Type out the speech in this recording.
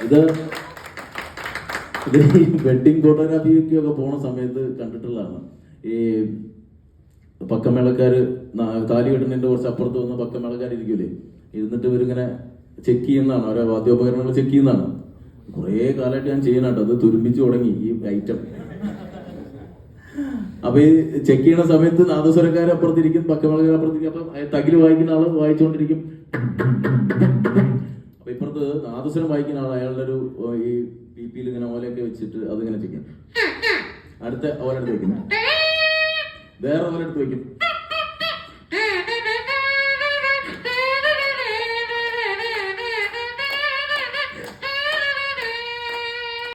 ഇത് ഈ വെഡിങ് ഫോട്ടോഗ്രാഫിക്കൊക്കെ പോണ സമയത്ത് കണ്ടിട്ടുള്ളതാണ്. ഈ പക്കമേളക്കാര് താലി കെട്ടുന്നതിന്റെ കുറച്ച് അപ്പുറത്ത് വന്ന് പക്കമേളക്കാരിരിക്കൂലേ, ഇരുന്നിട്ട് ഇവരിങ്ങനെ ചെക്ക് ചെയ്യുന്നതാണ്, ഓരോ വാദ്യോപകരണങ്ങൾ ചെക്ക് ചെയ്യുന്നതാണ്. കുറേ കാലമായിട്ട് ഞാൻ ചെയ്യണട്ടോ, അത് തുരുമ്പിച്ചു തുടങ്ങി ഈ ഐറ്റം. അപ്പൊ ഈ ചെക്ക് ചെയ്യണ സമയത്ത് നാദസ്വരക്കാർ അപ്പുറത്തിരിക്കും, പക്കമേളക്കാർ അപ്പുറത്തിരിക്കും. അപ്പൊ തകില് വായിക്കുന്ന ആള് വായിച്ചുകൊണ്ടിരിക്കും. അപ്പൊ ഇപ്പുറത്ത് നാദസ്വരം വായിക്കുന്ന ആൾ അയാളുടെ ഒരു ഈ പി പിയിൽ ഇങ്ങനെ ഓലയൊക്കെ വെച്ചിട്ട് അതിങ്ങനെ ചെയ്യും. അടുത്ത ഓലെടുത്ത് വെക്കും, വേറെ ഓലെടുത്ത് വെക്കും.